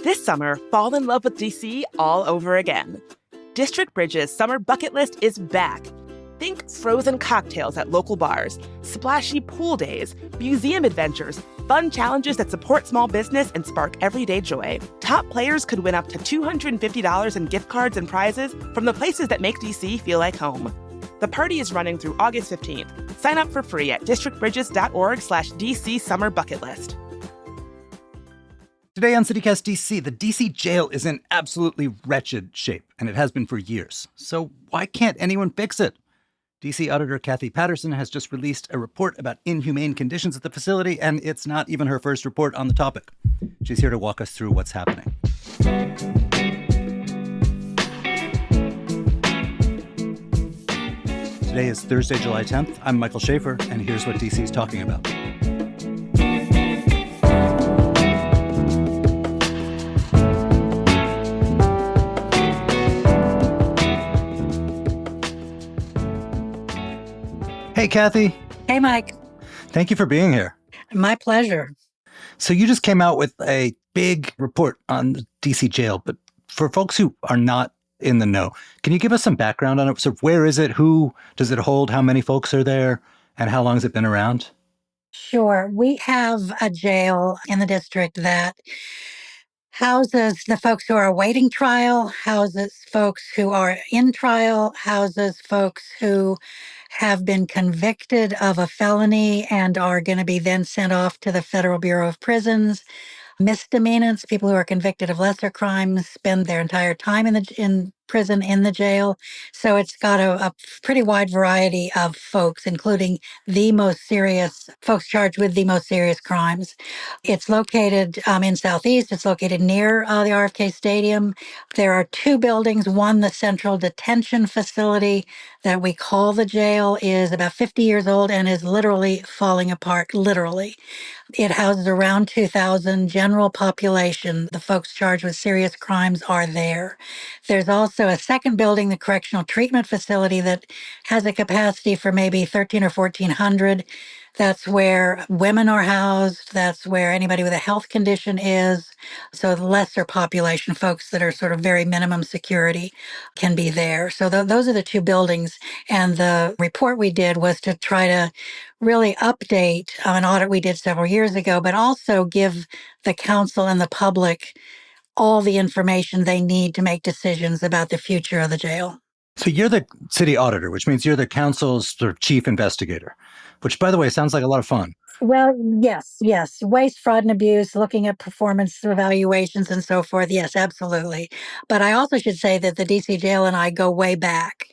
This summer, fall in love with DC all over again. District Bridge's summer bucket list is back. Think frozen cocktails at local bars, splashy pool days, museum adventures, fun challenges that support small business and spark everyday joy. Top players could win up to $250 in gift cards and prizes from the places that make DC feel like home. The party is running through August 15th. Sign up for free at districtbridges.org/DC Summer Bucket List. Today on CityCast DC, the DC jail is in absolutely wretched shape, and it has been for years. So why can't anyone fix it? DC Auditor Kathy Patterson has just released a report about inhumane conditions at the facility, and it's not even her first report on the topic. She's here to walk us through what's happening. Today is Thursday, July 10th. I'm Michael Schaefer, and here's what DC's talking about. Hey, Kathy. Hey, Mike. Thank you for being here. My pleasure. So you just came out with a big report on the DC jail, but for folks who are not in the know, can you give us some background on it? So where is it? Who does it hold? How many folks are there? And how long has it been around? Sure. We have a jail in the district that houses the folks who are awaiting trial, houses folks who are in trial, houses folks who have been convicted of a felony and are going to be then sent off to the Federal Bureau of Prisons. Misdemeanants, people who are convicted of lesser crimes, spend their entire time in prison, in the jail. So it's got a pretty wide variety of folks, including the most serious folks charged with the most serious crimes. It's located in Southeast. It's located near the RFK Stadium. There are two buildings. One, the central detention facility that we call the jail, is about 50 years old and is literally falling apart, literally. It houses around 2,000 general population. The folks charged with serious crimes are there. There's also a second building, the correctional treatment facility, that has a capacity for maybe 1,300 or 1,400. That's where women are housed. That's where anybody with a health condition is. So the lesser population, folks that are sort of very minimum security, can be there. So those are the two buildings. And the report we did was to try to really update an audit we did several years ago, but also give the council and the public all the information they need to make decisions about the future of the jail. So you're the city auditor, which means you're the council's sort of chief investigator, which, by the way, sounds like a lot of fun. Well, yes. Waste, fraud, and abuse, looking at performance evaluations and so forth. Yes, absolutely. But I also should say that the DC jail and I go way back.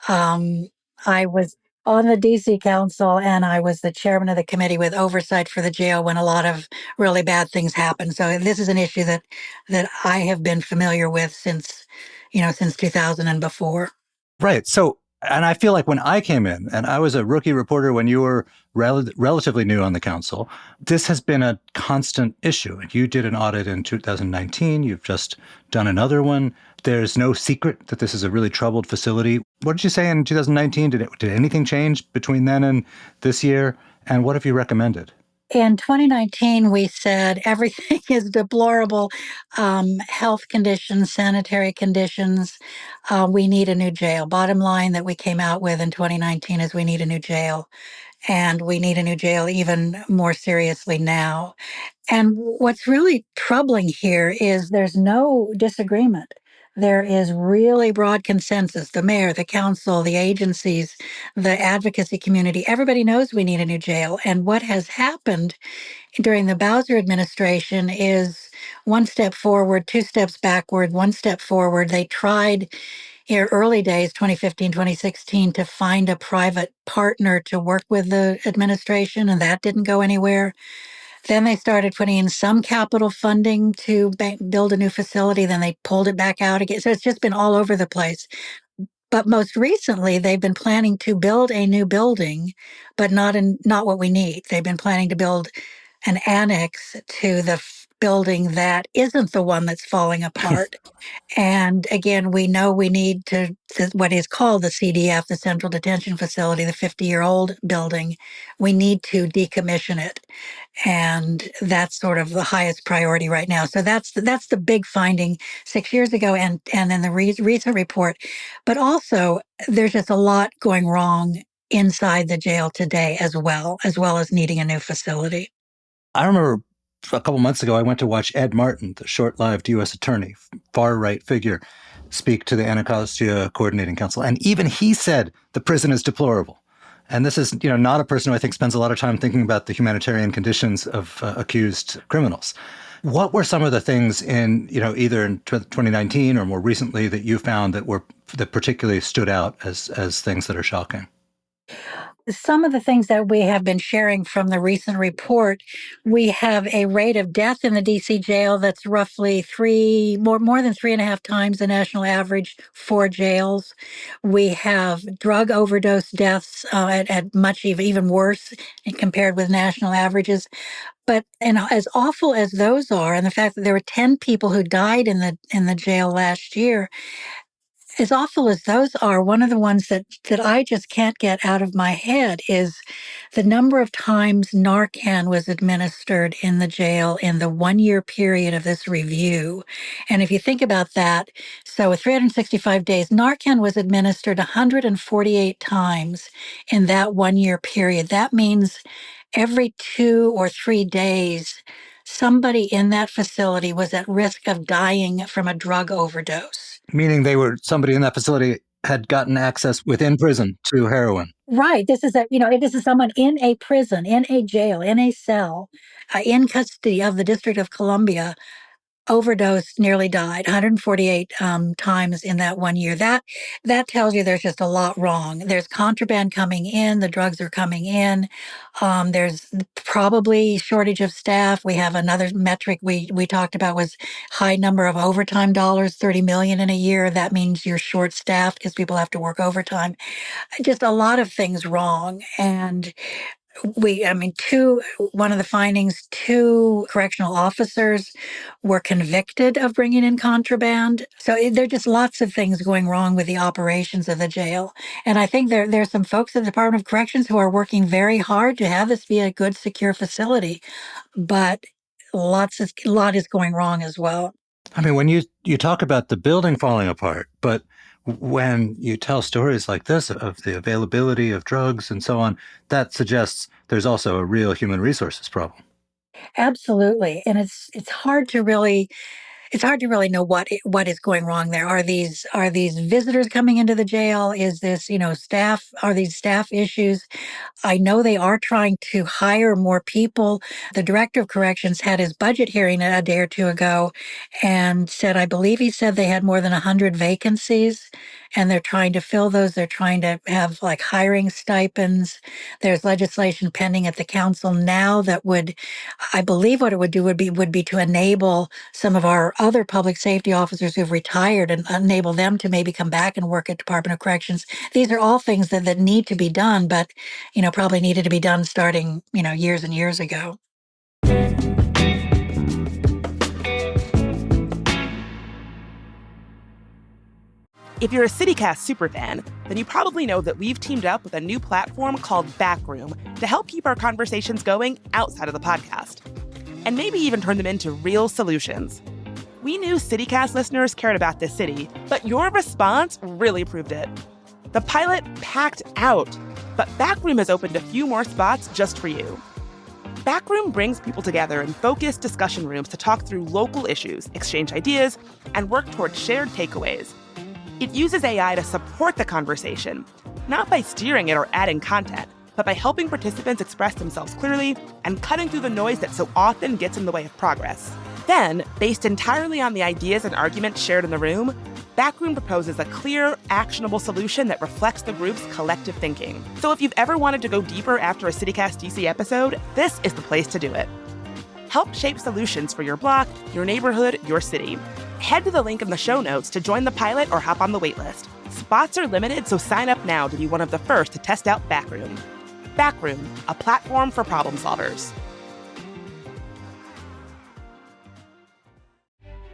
I was on the DC Council, and I was the chairman of the committee with oversight for the jail when a lot of really bad things happened. So this is an issue that I have been familiar with since 2000 and before. Right. So, and I feel like when I came in, and I was a rookie reporter when you were relatively new on the council, this has been a constant issue. You did an audit in 2019. You've just done another one. There's no secret that this is a really troubled facility. What did you say in 2019? Did anything change between then and this year? And what have you recommended? In 2019, we said everything is deplorable. Health conditions, sanitary conditions. We need a new jail. Bottom line that we came out with in 2019 is we need a new jail. And we need a new jail even more seriously now. And what's really troubling here is there's no disagreement. There is really broad consensus. The mayor, the council, the agencies, the advocacy community, everybody knows we need a new jail. And what has happened during the Bowser administration is one step forward, two steps backward, one step forward. They tried in early days, 2015, 2016, to find a private partner to work with the administration, and that didn't go anywhere. Then they started putting in some capital funding to build a new facility. Then they pulled it back out again. So it's just been all over the place. But most recently, they've been planning to build a new building, but not what we need. They've been planning to build an annex to the building that isn't the one that's falling apart. And again, we know we need to what is called the CDF, the Central Detention Facility, the 50-year-old building. We need to decommission it. And that's sort of the highest priority right now. So that's the big finding 6 years ago and in the recent report. But also, there's just a lot going wrong inside the jail today as well as needing a new facility. I remember a couple months ago, I went to watch Ed Martin, the short-lived U.S. attorney, far-right figure, speak to the Anacostia Coordinating Council. And even he said the prison is deplorable. And this is, not a person who I think spends a lot of time thinking about the humanitarian conditions of accused criminals. What were some of the things in, either in 2019 or more recently that you found that particularly stood out as things that are shocking? Some of the things that we have been sharing from the recent report, we have a rate of death in the DC jail that's roughly more than 3.5 times the national average for jails. We have drug overdose deaths at much even worse compared with national averages. But as awful as those are, and the fact that there were 10 people who died in the jail last year, as awful as those are, one of the ones that I just can't get out of my head is the number of times Narcan was administered in the jail in the 1-year period of this review. And if you think about that, so with 365 days, Narcan was administered 148 times in that 1-year period. That means every 2 or 3 days, somebody in that facility was at risk of dying from a drug overdose. Meaning somebody in that facility had gotten access within prison to heroin. Right. This is someone in a prison, in a jail, in a cell, in custody of the District of Columbia, overdosed, nearly died 148 times in that 1 year. That tells you there's just a lot wrong. There's contraband coming in. The drugs are coming in. There's probably shortage of staff. We have another metric we talked about was high number of overtime dollars, 30 million in a year. That means you're short staffed because people have to work overtime. Just a lot of things wrong. And one of the findings, 2 correctional officers were convicted of bringing in contraband. So there are just lots of things going wrong with the operations of the jail. And I think there's some folks at the Department of Corrections who are working very hard to have this be a good, secure facility. But a lot is going wrong as well. I mean, when you talk about the building falling apart, but when you tell stories like this of the availability of drugs and so on, that suggests there's also a real human resources problem. Absolutely. And it's hard to really know what is going wrong there. Are these visitors coming into the jail? Is this, staff? Are these staff issues? I know they are trying to hire more people. The director of corrections had his budget hearing a day or two ago and I believe he said they had more than 100 vacancies and they're trying to fill those. They're trying to have like hiring stipends. There's legislation pending at the council now that I believe what it would do would be to enable some of our other public safety officers who've retired and enable them to maybe come back and work at Department of Corrections. These are all things that need to be done, but, probably needed to be done starting, years and years ago. If you're a CityCast superfan, then you probably know that we've teamed up with a new platform called Backroom to help keep our conversations going outside of the podcast, and maybe even turn them into real solutions. We knew CityCast listeners cared about this city, but your response really proved it. The pilot packed out, but Backroom has opened a few more spots just for you. Backroom brings people together in focused discussion rooms to talk through local issues, exchange ideas, and work toward shared takeaways. It uses AI to support the conversation, not by steering it or adding content, but by helping participants express themselves clearly and cutting through the noise that so often gets in the way of progress. Then, based entirely on the ideas and arguments shared in the room, Backroom proposes a clear, actionable solution that reflects the group's collective thinking. So if you've ever wanted to go deeper after a CityCast DC episode, this is the place to do it. Help shape solutions for your block, your neighborhood, your city. Head to the link in the show notes to join the pilot or hop on the waitlist. Spots are limited, so sign up now to be one of the first to test out Backroom. Backroom, a platform for problem solvers.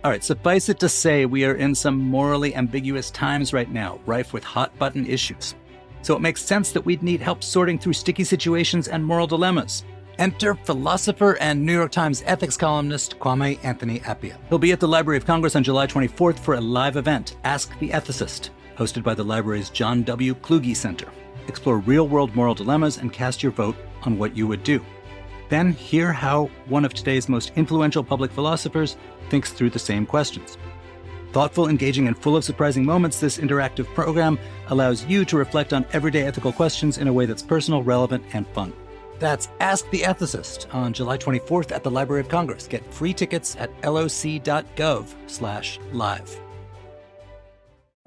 All right, suffice it to say, we are in some morally ambiguous times right now, rife with hot-button issues. So it makes sense that we'd need help sorting through sticky situations and moral dilemmas. Enter philosopher and New York Times ethics columnist Kwame Anthony Appiah. He'll be at the Library of Congress on July 24th for a live event, Ask the Ethicist, hosted by the library's John W. Kluge Center. Explore real-world moral dilemmas and cast your vote on what you would do. Then hear how one of today's most influential public philosophers thinks through the same questions. Thoughtful, engaging, and full of surprising moments, this interactive program allows you to reflect on everyday ethical questions in a way that's personal, relevant, and fun. That's Ask the Ethicist on July 24th at the Library of Congress. Get free tickets at loc.gov/live.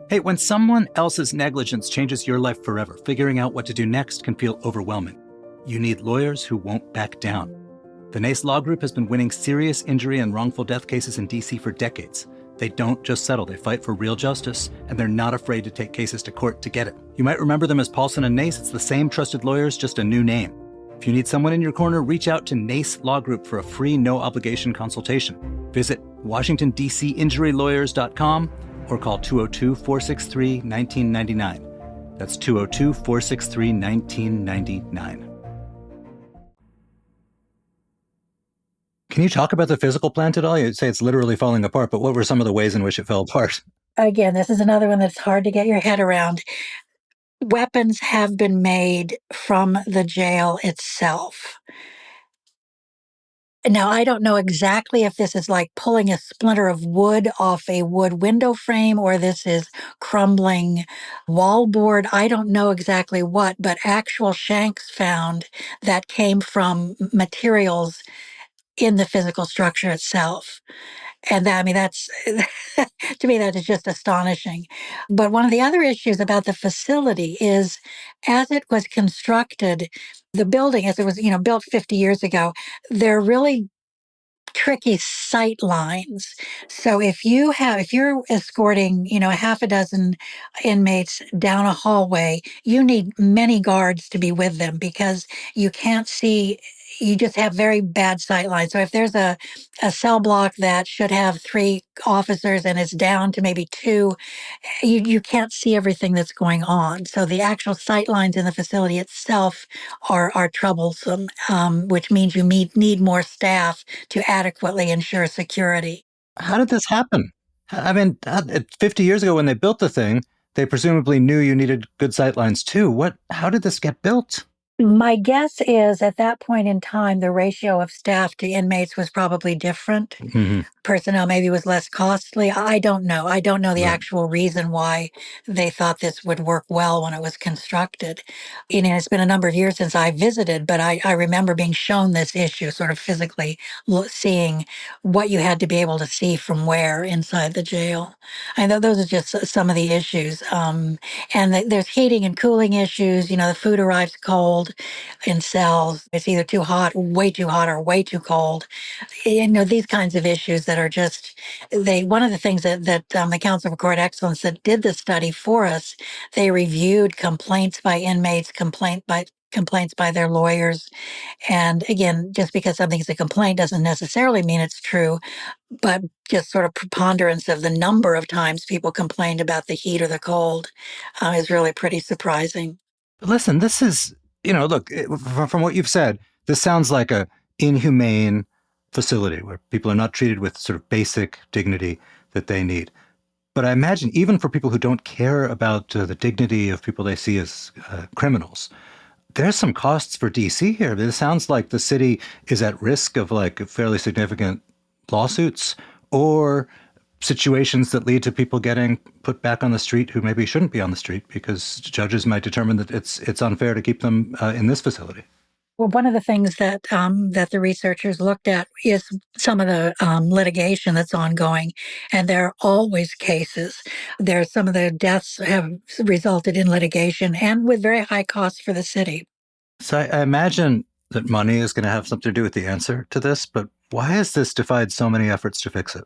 Hey, when someone else's negligence changes your life forever, figuring out what to do next can feel overwhelming. You need lawyers who won't back down. The NACE Law Group has been winning serious injury and wrongful death cases in D.C. for decades. They don't just settle, they fight for real justice, and they're not afraid to take cases to court to get it. You might remember them as Paulson and Nace. It's the same trusted lawyers, just a new name. If you need someone in your corner, reach out to NACE Law Group for a free, no-obligation consultation. Visit WashingtonDCInjuryLawyers.com or call 202-463-1999. That's 202-463-1999. Can you talk about the physical plant at all? You'd say it's literally falling apart, but what were some of the ways in which it fell apart? Again, this is another one that's hard to get your head around. Weapons have been made from the jail itself. Now, I don't know exactly if this is like pulling a splinter of wood off a wood window frame or this is crumbling wallboard. I don't know exactly what, but actual shanks found that came from materials in the physical structure itself. And that, I mean, that's, to me, that is just astonishing. But one of the other issues about the facility is as it was constructed, the building, as it was, built 50 years ago, there are really tricky sight lines. So if you're escorting, a half a dozen inmates down a hallway, you need many guards to be with them because you can't see. You just have very bad sight lines. So if there's a cell block that should have 3 officers and it's down to maybe 2, you can't see everything that's going on. So the actual sight lines in the facility itself are troublesome, which means you need more staff to adequately ensure security. How did this happen? I mean, 50 years ago when they built the thing, they presumably knew you needed good sight lines too. How did this get built? My guess is at that point in time, the ratio of staff to inmates was probably different. Mm-hmm. Personnel maybe was less costly. I don't know. I don't know the Right. actual reason why they thought this would work well when it was constructed. It's been a number of years since I visited, but I remember being shown this issue, sort of physically seeing what you had to be able to see from where inside the jail. I know those are just some of the issues. There's heating and cooling issues. The food arrives cold in cells. It's either too hot, way too hot, or way too cold. These kinds of issues that are just, one of the things that the Council for Court Excellence that did the study for us, they reviewed complaints by inmates, complaints by their lawyers. And again, just because something's a complaint doesn't necessarily mean it's true, but just sort of preponderance of the number of times people complained about the heat or the cold is really pretty surprising. Listen, this is, look, from what you've said, this sounds like a inhumane facility where people are not treated with sort of basic dignity that they need. But I imagine even for people who don't care about the dignity of people they see as criminals, there's some costs for DC here. It sounds like the city is at risk of like fairly significant lawsuits or situations that lead to people getting put back on the street who maybe shouldn't be on the street because judges might determine that it's unfair to keep them in this facility. Well, one of the things that the researchers looked at is some of the litigation that's ongoing, and there are always cases. Some of the deaths have resulted in litigation and with very high costs for the city. So I imagine that money is going to have something to do with the answer to this, but why has this defied so many efforts to fix it?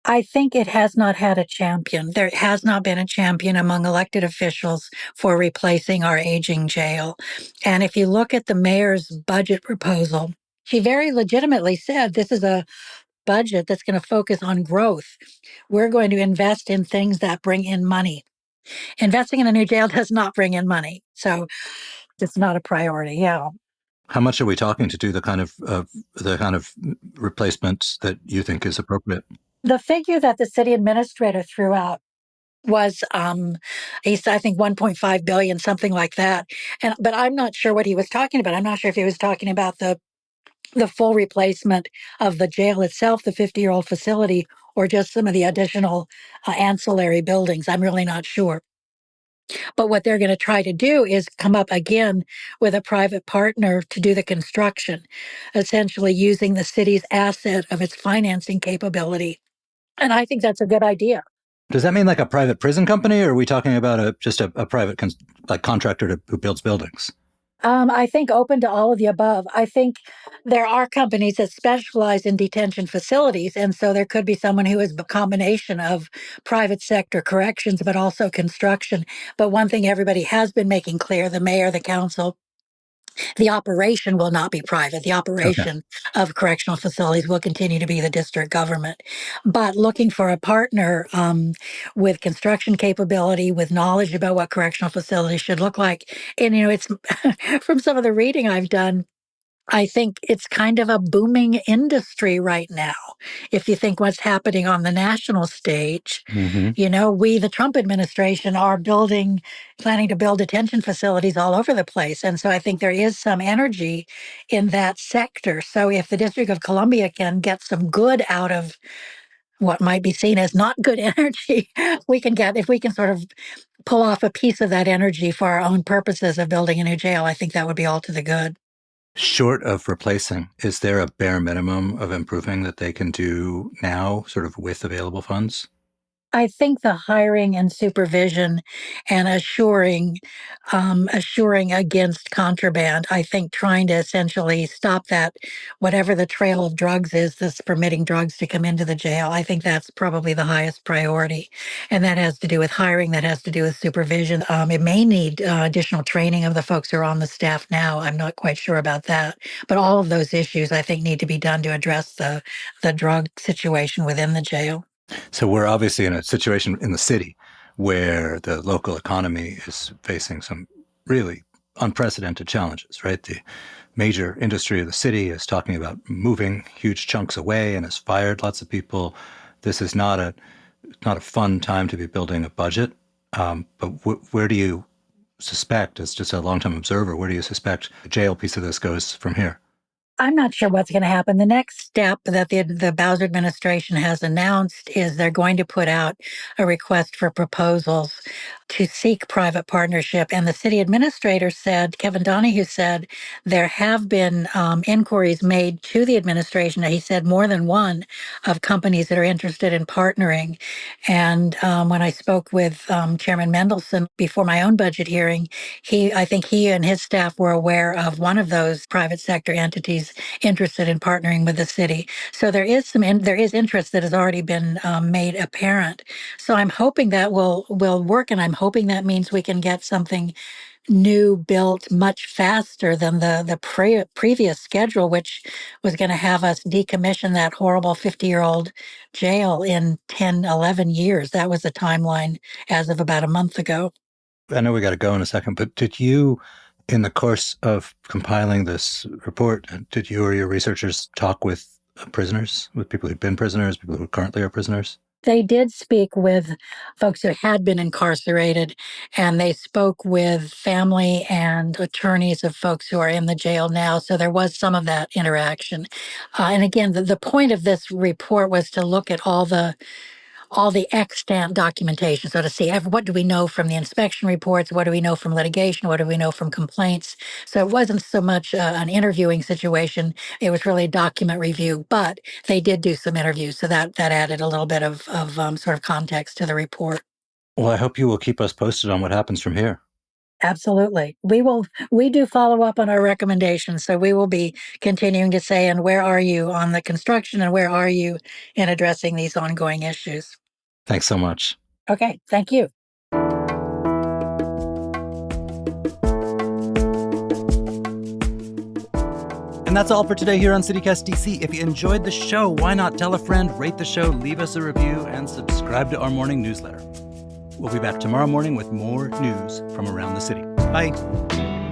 I think it has not had a champion. There has not been a champion among elected officials for replacing our aging jail. And if you look at the mayor's budget proposal, she very legitimately said this is a budget that's going to focus on growth. We're going to invest in things that bring in money. Investing in a new jail does not bring in money. So it's not a priority. Yeah. How much are we talking to do the kind of replacements that you think is appropriate? The figure that the city administrator threw out was I think 1.5 billion, something like that. But I'm not sure what he was talking about. I'm not sure if he was talking about the full replacement of the jail itself, the 50-year-old facility, or just some of the additional ancillary buildings. I'm really not sure. But what they're going to try to do is come up again with a private partner to do the construction, essentially using the city's asset of its financing capability. And I think that's a good idea. Does that mean like a private prison company, or are we talking about just a private contractor who builds buildings? I think open to all of the above. I think there are companies that specialize in detention facilities. And so there could be someone who is a combination of private sector corrections, but also construction. But one thing everybody has been making clear, the mayor, the council, the operation will not be private. The Okay. operation of correctional facilities will continue to be the district government. But looking for a partner with construction capability, with knowledge about what correctional facilities should look like. And, it's from some of the reading I've done, I think it's kind of a booming industry right now. If you think what's happening on the national stage, Mm-hmm. we, the Trump administration, are planning to build detention facilities all over the place. And so I think there is some energy in that sector. So if the District of Columbia can get some good out of what might be seen as not good energy, if we can sort of pull off a piece of that energy for our own purposes of building a new jail, I think that would be all to the good. Short of replacing, is there a bare minimum of improving that they can do now, sort of with available funds? I think the hiring and supervision and assuring against contraband. I think trying to essentially stop that, whatever the trail of drugs is, this permitting drugs to come into the jail. I think that's probably the highest priority, and that has to do with hiring. That has to do with supervision. It may need additional training of the folks who are on the staff now. I'm not quite sure about that, but all of those issues I think need to be done to address the drug situation within the jail. So we're obviously in a situation in the city where the local economy is facing some really unprecedented challenges, right? The major industry of the city is talking about moving huge chunks away and has fired lots of people. This is not a fun time to be building a budget. But where do you suspect, as just a long-time observer, where do you suspect the jail piece of this goes from here? I'm not sure what's going to happen. The next step that the Bowser administration has announced is they're going to put out a request for proposals to seek private partnership. And the city administrator said, Kevin Donahue said, there have been inquiries made to the administration. He said more than one of companies that are interested in partnering. And when I spoke with Chairman Mendelson before my own budget hearing, I think he and his staff were aware of one of those private sector entities interested in partnering with the city. So there is there is interest that has already been made apparent. So I'm hoping that will work, and I'm hoping that means we can get something new built much faster than the previous schedule, which was going to have us decommission that horrible 50-year-old jail in 10, 11 years. That was the timeline as of about a month ago. I know we got to go in a second, but did you, in the course of compiling this report, did you or your researchers talk with prisoners, with people who'd been prisoners, people who currently are prisoners? They did speak with folks who had been incarcerated, and they spoke with family and attorneys of folks who are in the jail now. So there was some of that interaction. And again, the point of this report was to look at all the extant documentation. So to see what do we know from the inspection reports, what do we know from litigation, what do we know from complaints. So it wasn't so much an interviewing situation; it was really a document review. But they did do some interviews, so that added a little bit of sort of context to the report. Well, I hope you will keep us posted on what happens from here. Absolutely. We do follow up on our recommendations. So we will be continuing to say, and where are you on the construction, and where are you in addressing these ongoing issues? Thanks so much. Okay. Thank you. And that's all for today here on CityCast DC. If you enjoyed the show, why not tell a friend, rate the show, leave us a review, and subscribe to our morning newsletter. We'll be back tomorrow morning with more news from around the city. Bye.